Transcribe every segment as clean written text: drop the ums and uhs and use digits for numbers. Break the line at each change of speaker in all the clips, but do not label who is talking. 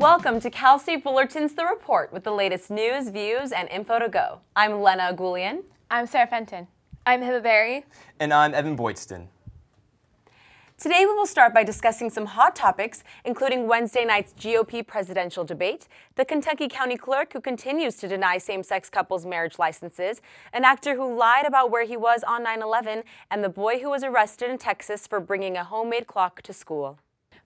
Welcome to Cal State Fullerton's The Report with the latest news, views, and info to go. I'm Lena Agulian.
I'm Sarah Fenton. I'm Hiba Berry.
And I'm Evan Boydston.
Today we will start by discussing some hot topics, including Wednesday night's GOP presidential debate, the Kentucky County Clerk who continues to deny same-sex couples marriage licenses, an actor who lied about where he was on 9/11, and the boy who was arrested in Texas for bringing a homemade clock to school.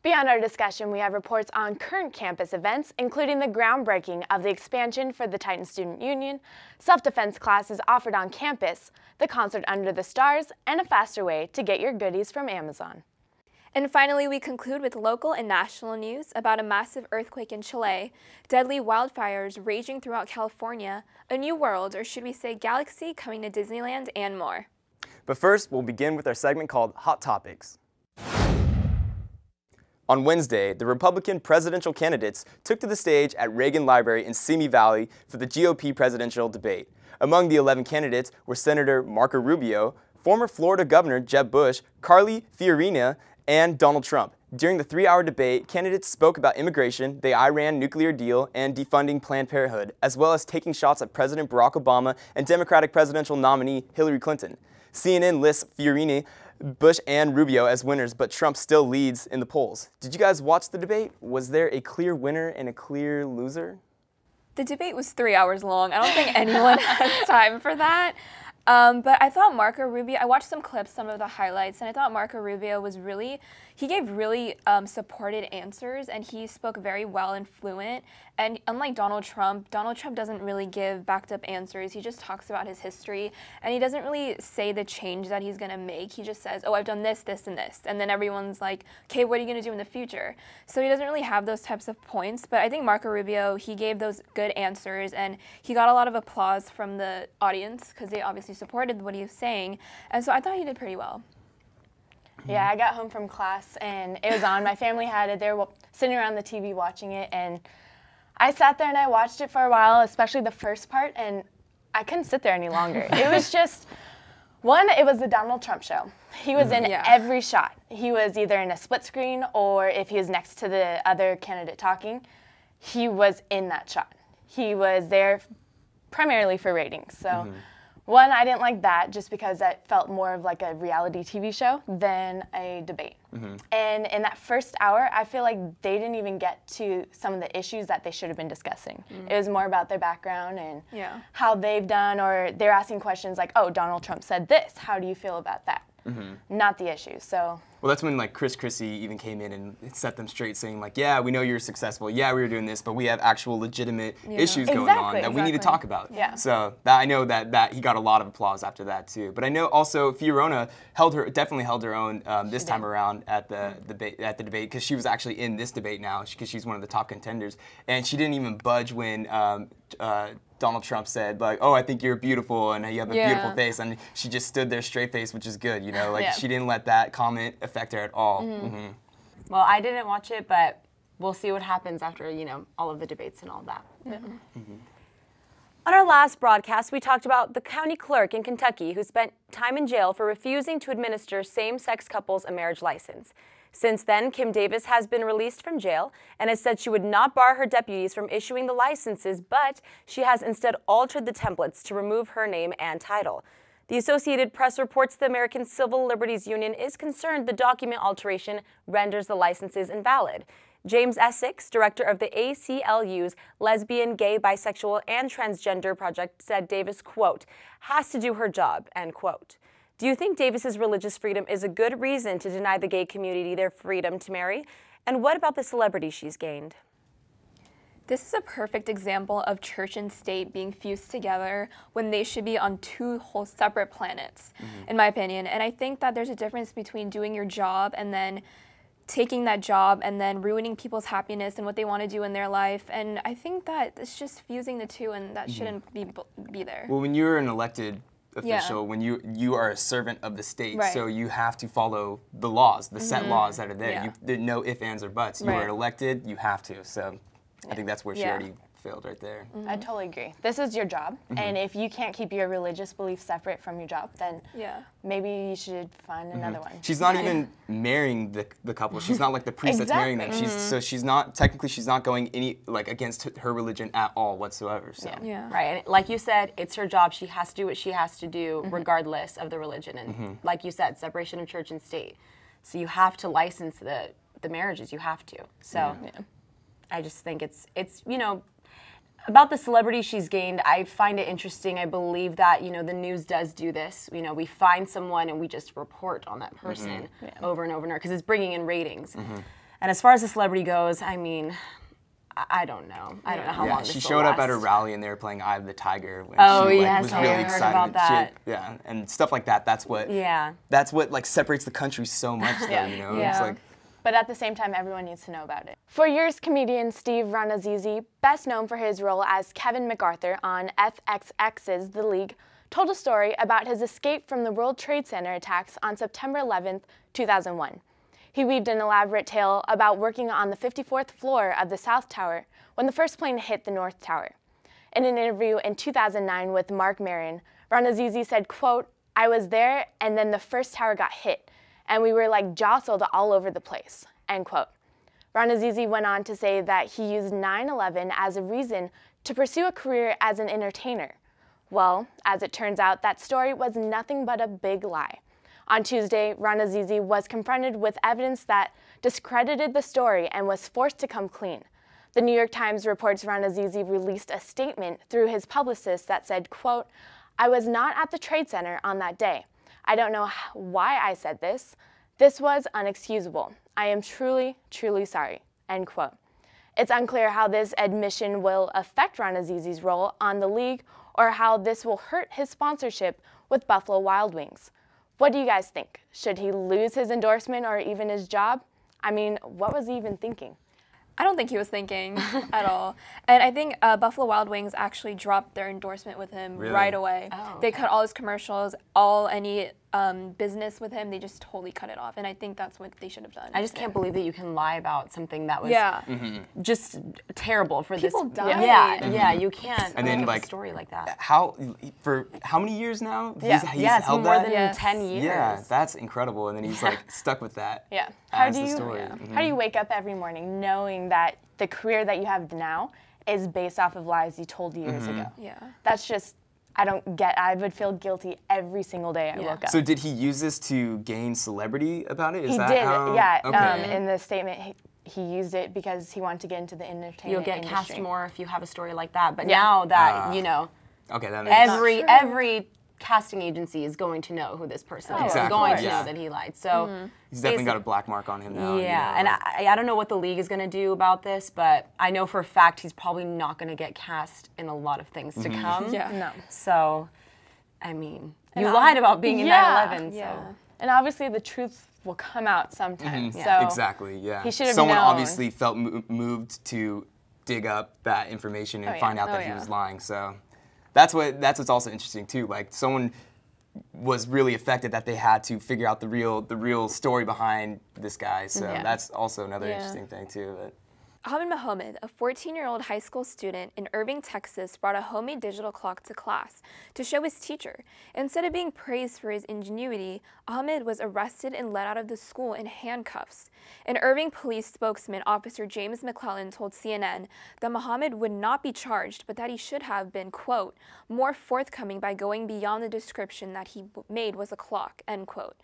Beyond our discussion, we have reports on current campus events, including the groundbreaking of the expansion for the Titan Student Union, self-defense classes offered on campus, the concert Under the Stars, and a faster way to get your goodies from Amazon.
And finally, we conclude with local and national news about a massive earthquake in Chile, deadly wildfires raging throughout California, a new world, or should we say galaxy, coming to Disneyland, and more.
But first, we'll begin with our segment called Hot Topics. On Wednesday, the Republican presidential candidates took to the stage at Reagan Library in Simi Valley for the GOP presidential debate. Among the 11 candidates were Senator Marco Rubio, former Florida Governor Jeb Bush, Carly Fiorina, and Donald Trump. During the 3-hour debate, candidates spoke about immigration, the Iran nuclear deal, and defunding Planned Parenthood, as well as taking shots at President Barack Obama and Democratic presidential nominee Hillary Clinton. CNN lists Fiorina, Bush, and Rubio as winners, but Trump still leads in the polls. Did you guys watch the debate? Was there a clear winner and a clear loser?
The debate was 3 hours long. I don't think anyone has time for that. But I thought Marco Rubio, I watched some clips, some of the highlights, and I thought Marco Rubio was he gave really supported answers, and he spoke very well and fluent. And unlike Donald Trump doesn't really give backed up answers. He just talks about his history, and he doesn't really say the change that he's going to make. He just says, oh, I've done this, this, and this. And then everyone's like, okay, what are you going to do in the future? So he doesn't really have those types of points. But I think Marco Rubio, he gave those good answers, and he got a lot of applause from the audience because they obviously supported what he was saying. And so I thought he did pretty well.
Yeah, I got home from class and it was on. My family had it. They were sitting around the TV watching it, and I sat there and I watched it for a while, especially the first part, and I couldn't sit there any longer. It was just, it was the Donald Trump show. He was in every shot. He was either in a split screen, or if he was next to the other candidate talking, he was in that shot. He was there primarily for ratings. So. One, I didn't like that just because that felt more of like a reality TV show than a debate. And in that first hour, I feel like they didn't even get to some of the issues that they should have been discussing. It was more about their background and how they've done, or they're asking questions like, oh, Donald Trump said this. How do you feel about that? Not the issues. So.
Well, that's when like Chris Christie even came in and set them straight, saying like, yeah, we know you're successful. Yeah, we were doing this, but we have actual legitimate issues going on that we need to talk about. So I know that he got a lot of applause after that too. But I know also Fiorina definitely held her own this time around at the debate because she was actually in this debate now because she's one of the top contenders, and she didn't even budge when Donald Trump said like, oh, I think you're beautiful and you have a beautiful face, and she just stood there straight faced, which is good, you know, like she didn't let that comment affect her at all.
Well, I didn't watch it, but we'll see what happens after, all of the debates and all that. On our last broadcast, we talked about the county clerk in Kentucky who spent time in jail for refusing to administer same-sex couples a marriage license. Since then, Kim Davis has been released from jail and has said she would not bar her deputies from issuing the licenses, but she has instead altered the templates to remove her name and title. The Associated Press reports the American Civil Liberties Union is concerned the document alteration renders the licenses invalid. James Essex, director of the ACLU's Lesbian, Gay, Bisexual, and Transgender Project, said Davis, quote, has to do her job, end quote. Do you think Davis's religious freedom is a good reason to deny the gay community their freedom to marry? And what about the celebrity she's gained?
This is a perfect example of church and state being fused together when they should be on two whole separate planets, in my opinion. And I think that there's a difference between doing your job and then taking that job and then ruining people's happiness and what they want to do in their life. And I think that it's just fusing the two, and that shouldn't be there.
Well, when you're an elected official, when you are a servant of the state, so you have to follow the laws, the set laws that are there. There's no ifs, ands, or buts. You are elected, you have to. So I think that's where she already failed right there.
I totally agree. This is your job, and if you can't keep your religious beliefs separate from your job, then maybe you should find another one.
She's not even marrying the couple. She's not like the priest that's marrying them. So she's not going against her religion at all whatsoever. So.
Yeah. Right. And like you said, it's her job. She has to do what she has to do regardless of the religion. And like you said, separation of church and state. So you have to license the marriages. You have to. So I just think it's about the celebrity she's gained. I find it interesting. I believe that, the news does do this. We find someone and we just report on that person over and over and over because it's bringing in ratings. And as far as the celebrity goes, I mean, I don't know. I don't know how long this will
She showed up
last.
at her rally and they were playing "Eye of the Tiger" when she was
I
really
heard
excited.
about that.
And stuff like that. That's what separates the country so much. Though, It's like.
But at the same time, everyone needs to know about it. For years, comedian Steve Rannazzisi, best known for his role as Kevin MacArthur on FXX's The League, told a story about his escape from the World Trade Center attacks on September 11th, 2001. He weaved an elaborate tale about working on the 54th floor of the South Tower when the first plane hit the North Tower. In an interview in 2009 with Mark Maron, Rannazzisi said, quote, "I was there and then the first tower got hit, and we were like jostled all over the place," end quote. Rannazzisi went on to say that he used 9/11 as a reason to pursue a career as an entertainer. Well, as it turns out, that story was nothing but a big lie. On Tuesday, Rannazzisi was confronted with evidence that discredited the story and was forced to come clean. The New York Times reports Rannazzisi released a statement through his publicist that said, quote, "I was not at the Trade Center on that day. I don't know why I said this. This was unexcusable. I am truly, truly sorry," end quote. It's unclear how this admission will affect Rannazzisi's role on the league or how this will hurt his sponsorship with Buffalo Wild Wings. What do you guys think? Should he lose his endorsement or even his job? I mean, what was he even thinking?
I don't think he was thinking at all. And I think Buffalo Wild Wings actually dropped their endorsement with him right away.
Oh,
They cut all his commercials, any business with him, they just totally cut it off. And I think that's what they should have done.
I just can't believe that you can lie about something that was just terrible for
People
this.
died.
Yeah, you can't
And then,
make a story like that.
For how many years now?
Yeah.
He's
It's
held
more
that?
than 10 years.
Yeah, that's incredible. And then he's like stuck with that.
Yeah.
As the story.
How do you wake up every morning knowing that the career that you have now is based off of lies you told years ago?
Yeah.
That's just, I would feel guilty every single day I woke up.
So did he use this to gain celebrity about it? Is
He
that
did,
how?
yeah.
Okay.
In the statement, he used it because he wanted to get into the entertainment
You'll get
industry.
cast more if you have a story like that. But now that,
Okay, that makes sense.
every casting agency is going to know who this person is.
Exactly,
Going to
yeah.
know that he lied. So
He's definitely got a black mark on him now.
yeah, and I don't know what the league is going to do about this, but I know for a fact he's probably not going to get cast in a lot of things to come.
Yeah.
No.
So, I mean, you lied about being in 9/11. So.
Yeah.
And obviously the truth will come out sometime.
Mhm.
So
Exactly, yeah.
he should have
Someone
known.
obviously felt moved to dig up that information and find out that he was lying. So that's what's also interesting too. Like someone was really affected that they had to figure out the real story behind this guy. So that's also another interesting thing too. But.
Ahmed Mohammed, a 14-year-old high school student in Irving, Texas, brought a homemade digital clock to class to show his teacher. Instead of being praised for his ingenuity, Ahmed was arrested and let out of the school in handcuffs. An Irving police spokesman, Officer James McClellan, told CNN that Mohammed would not be charged, but that he should have been, quote, more forthcoming by going beyond the description that he made was a clock, end quote.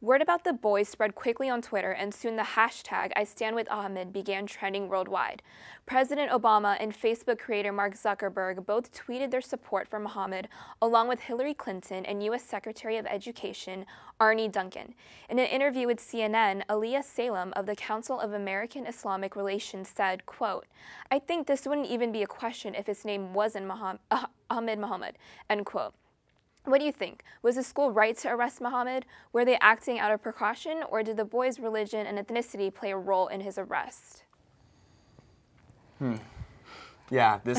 Word about the boy spread quickly on Twitter, and soon the hashtag #IStandWithAhmed began trending worldwide. President Obama and Facebook creator Mark Zuckerberg both tweeted their support for Mohammed, along with Hillary Clinton and U.S. Secretary of Education Arne Duncan. In an interview with CNN, Aliyah Salem of the Council of American Islamic Relations said, quote, I think this wouldn't even be a question if his name wasn't Ahmed Mohammed, end quote. What do you think? Was the school right to arrest Mohammed? Were they acting out of precaution, or did the boy's religion and ethnicity play a role in his arrest?
Yeah, this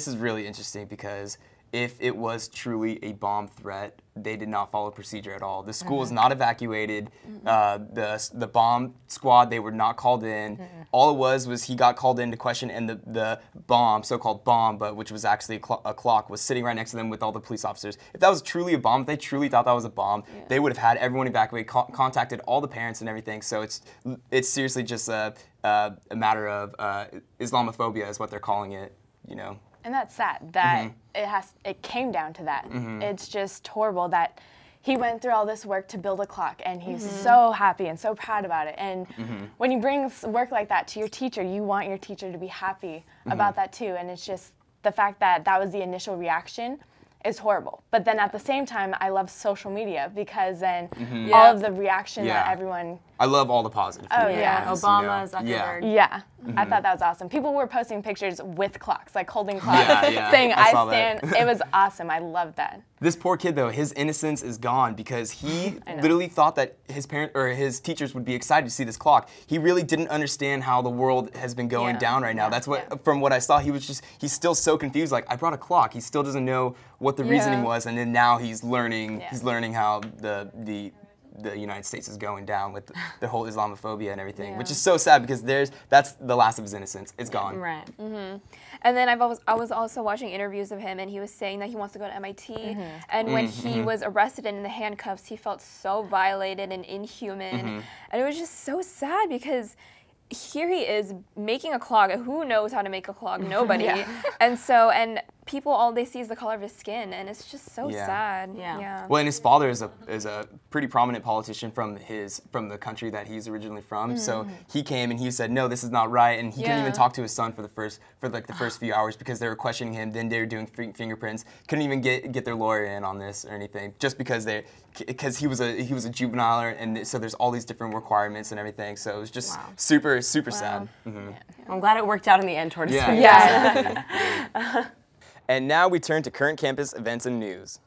is really interesting because if it was truly a bomb threat, they did not follow procedure at all. The school was not evacuated. The bomb squad, they were not called in. All it was he got called in to question, and the bomb, so-called bomb, but which was actually a clock, was sitting right next to them with all the police officers. If that was truly a bomb, if they truly thought that was a bomb, they would have had everyone evacuate, contacted all the parents and everything. So it's seriously just a matter of Islamophobia is what they're calling it, you know.
And that's sad that it came down to that. It's just horrible that he went through all this work to build a clock, and he's so happy and so proud about it. And when you bring work like that to your teacher, you want your teacher to be happy about that too. And it's just the fact that that was the initial reaction is horrible. But then at the same time, I love social media because then all of the reaction that everyone...
I love all the positive.
Oh, yeah.
Obama, Zuckerberg.
Yeah. I thought that was awesome. People were posting pictures with clocks, like holding clocks, saying, I stand. It was awesome. I loved that.
This poor kid, though, his innocence is gone because he literally thought that his teachers would be excited to see this clock. He really didn't understand how the world has been going down right now. That's what, from what I saw, he's still so confused. Like, I brought a clock. He still doesn't know what the reasoning was, and then now he's learning how the United States is going down with the whole Islamophobia and everything, which is so sad because that's the last of his innocence. It's gone.
Right.
And then I was also watching interviews of him, and he was saying that he wants to go to MIT. And when he was arrested and in the handcuffs, he felt so violated and inhuman. And it was just so sad because here he is making a clock. Who knows how to make a clock? Nobody. And people, all they see is the color of his skin, and it's just so sad.
Well, and his father is a pretty prominent politician from the country that he's originally from. So he came and he said, no, this is not right, and he couldn't even talk to his son for the first few hours because they were questioning him. Then they were doing fingerprints. Couldn't even get their lawyer in on this or anything, just because he was a juvenile, and so there's all these different requirements and everything. So it was just super sad.
I'm glad it worked out in the end towards
And now we turn to current campus events and news.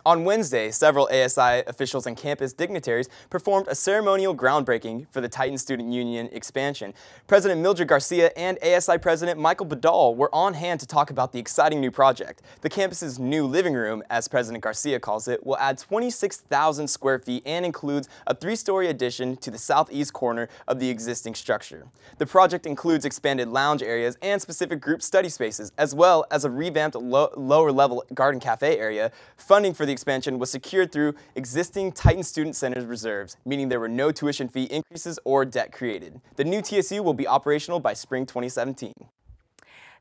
On Wednesday, several ASI officials and campus dignitaries performed a ceremonial groundbreaking for the Titan Student Union expansion. President Mildred Garcia and ASI President Michael Badal were on hand to talk about the exciting new project. The campus's new living room, as President Garcia calls it, will add 26,000 square feet and includes a 3-story addition to the southeast corner of the existing structure. The project includes expanded lounge areas and specific group study spaces, as well as a revamped lower-level garden cafe area. Funding for the expansion was secured through existing Titan Student Centers reserves, meaning there were no tuition fee increases or debt created. The new TSU will be operational by spring 2017.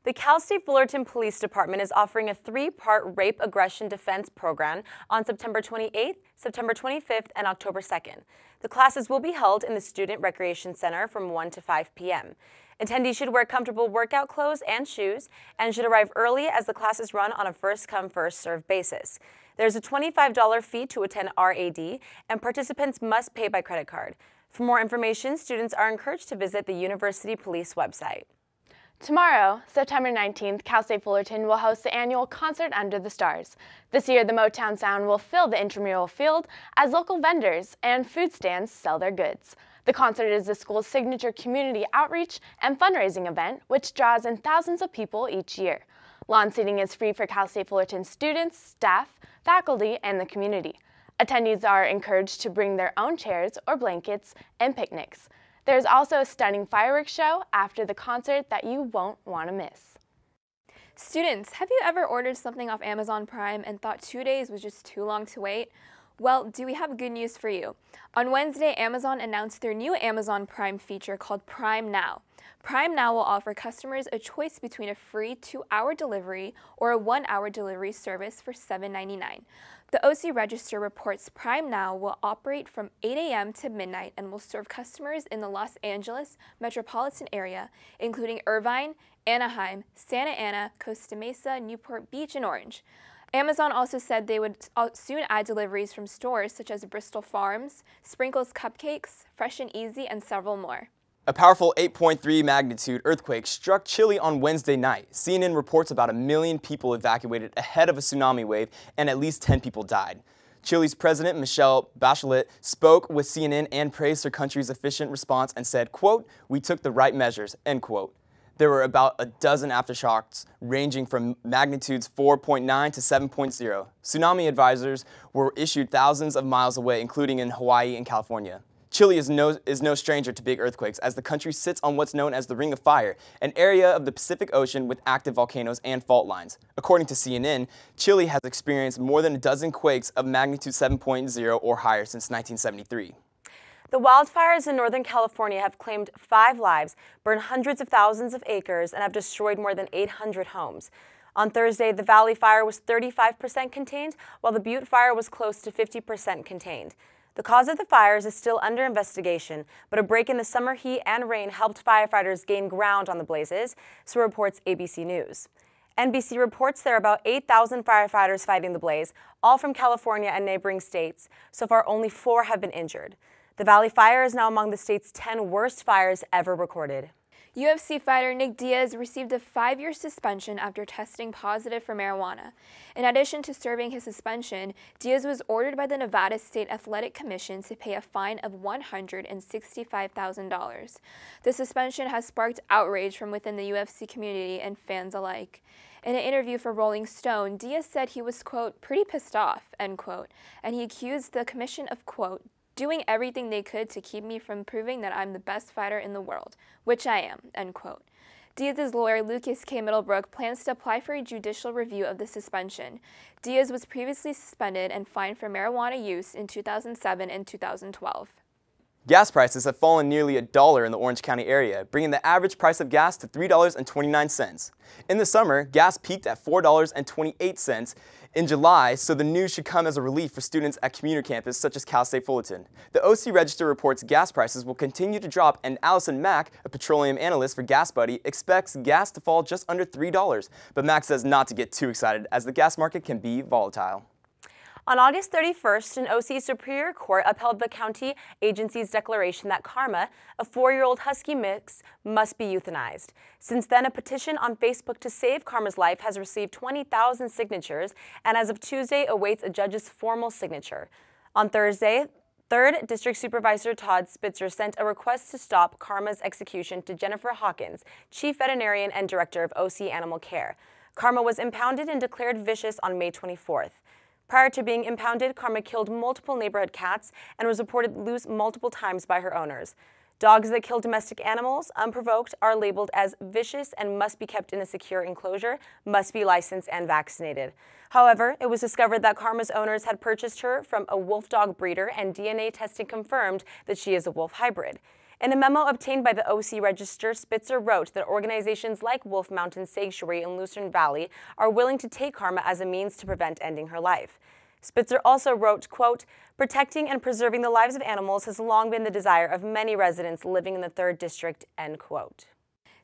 The Cal State Fullerton Police Department is offering a 3-part rape aggression defense program on September 28th, September 25th, and October 2nd. The classes will be held in the Student Recreation Center from 1 to 5 p.m. Attendees should wear comfortable workout clothes and shoes and should arrive early as the classes run on a first-come, first-served basis. There's a $25 fee to attend RAD, and participants must pay by credit card. For more information, students are encouraged to visit the University Police website.
Tomorrow, September 19th, Cal State Fullerton will host the annual Concert Under the Stars. This year, the Motown sound will fill the intramural field as local vendors and food stands sell their goods. The concert is the school's signature community outreach and fundraising event, which draws in thousands of people each year. Lawn seating is free for Cal State Fullerton students, staff, faculty, and the community. Attendees are encouraged to bring their own chairs or blankets and picnics. There's also a stunning fireworks show after the concert that you won't want to miss.
Students, have you ever ordered something off Amazon Prime and thought 2 days was just too long to wait? Well, do we have good news for you? On Wednesday, Amazon announced their new Amazon Prime feature called Prime Now. Prime Now will offer customers a choice between a free 2-hour delivery or a 1-hour delivery service for $7.99. The OC Register reports Prime Now will operate from 8 a.m. to midnight and will serve customers in the Los Angeles metropolitan area, including Irvine, Anaheim, Santa Ana, Costa Mesa, Newport Beach, and Orange. Amazon also said they would soon add deliveries from stores such as Bristol Farms, Sprinkles Cupcakes, Fresh and Easy, and several more.
A powerful 8.3 magnitude earthquake struck Chile on Wednesday night. CNN reports about 1 million people evacuated ahead of a tsunami wave and at least 10 people died. Chile's President Michelle Bachelet spoke with CNN and praised her country's efficient response and said, quote, "We took the right measures," end quote. There were about a dozen aftershocks ranging from magnitudes 4.9 to 7.0. Tsunami advisors were issued thousands of miles away, including in Hawaii and California. Chile is no stranger to big earthquakes, as the country sits on what's known as the Ring of Fire, an area of the Pacific Ocean with active volcanoes and fault lines. According to CNN, Chile has experienced more than a dozen quakes of magnitude 7.0 or higher since 1973.
The wildfires in Northern California have claimed 5 lives, burned hundreds of thousands of acres, and have destroyed more than 800 homes. On Thursday, the Valley Fire was 35% contained, while the Butte Fire was close to 50% contained. The cause of the fires is still under investigation, but a break in the summer heat and rain helped firefighters gain ground on the blazes, so reports ABC News. NBC reports there are about 8,000 firefighters fighting the blaze, all from California and neighboring states. So far, only 4 have been injured. The Valley Fire is now among the state's 10 worst fires ever recorded.
UFC fighter Nick Diaz received a 5-year suspension after testing positive for marijuana. In addition to serving his suspension, Diaz was ordered by the Nevada State Athletic Commission to pay a fine of $165,000. The suspension has sparked outrage from within the UFC community and fans alike. In an interview for Rolling Stone, Diaz said he was, quote, pretty pissed off, end quote, and he accused the commission of, quote, doing everything they could to keep me from proving that I'm the best fighter in the world, which I am, end quote. Diaz's lawyer, Lucas K. Middlebrook, plans to apply for a judicial review of the suspension. Diaz was previously suspended and fined for marijuana use in 2007 and 2012.
Gas prices have fallen nearly $1 in the Orange County area, bringing the average price of gas to $3.29. In the summer, gas peaked at $4.28 in July, so the news should come as a relief for students at commuter campus such as Cal State Fullerton. The OC Register reports gas prices will continue to drop, and Allison Mack, a petroleum analyst for Gas Buddy, expects gas to fall just under $3. But Mack says not to get too excited, as the gas market can be volatile.
On August 31st, an OC Superior Court upheld the county agency's declaration that Karma, a 4-year-old husky mix, must be euthanized. Since then, a petition on Facebook to save Karma's life has received 20,000 signatures, and as of Tuesday awaits a judge's formal signature. On Thursday, 3rd District Supervisor Todd Spitzer sent a request to stop Karma's execution to Jennifer Hawkins, Chief Veterinarian and Director of OC Animal Care. Karma was impounded and declared vicious on May 24th. Prior to being impounded, Karma killed multiple neighborhood cats and was reported loose multiple times by her owners. Dogs that kill domestic animals unprovoked are labeled as vicious and must be kept in a secure enclosure, must be licensed and vaccinated. However, it was discovered that Karma's owners had purchased her from a wolf dog breeder, and DNA testing confirmed that she is a wolf hybrid. In a memo obtained by the OC Register, Spitzer wrote that organizations like Wolf Mountain Sanctuary in Lucerne Valley are willing to take Karma as a means to prevent ending her life. Spitzer also wrote, quote, protecting and preserving the lives of animals has long been the desire of many residents living in the 3rd District, end quote.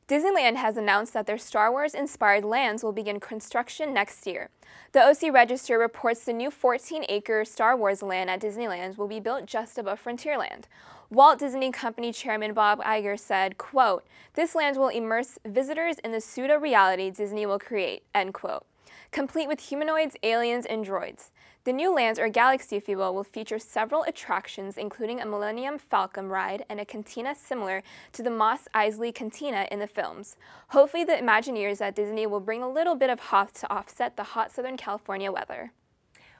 Disneyland has announced that their Star Wars-inspired lands will begin construction next year. The OC Register reports the new 14-acre Star Wars land at Disneyland will be built just above Frontierland. Walt Disney Company Chairman Bob Iger said, quote, this land will immerse visitors in the pseudo-reality Disney will create, end quote, complete with humanoids, aliens, and droids. The new lands, or galaxy if you will feature several attractions, including a Millennium Falcon ride and a cantina similar to the Mos Eisley Cantina in the films. Hopefully the Imagineers at Disney will bring a little bit of hoth to offset the hot Southern California weather.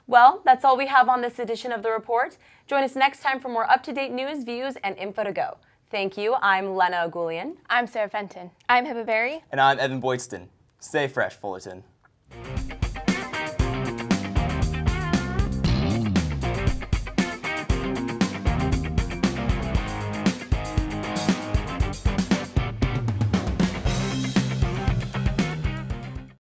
Well, that's all we have on this edition of The Report. Join us next time for more up-to-date news, views, and info to go. Thank you. I'm Lena Agulian.
I'm Sarah Fenton.
I'm Hibba Berry.
And I'm Evan Boydston. Stay fresh, Fullerton.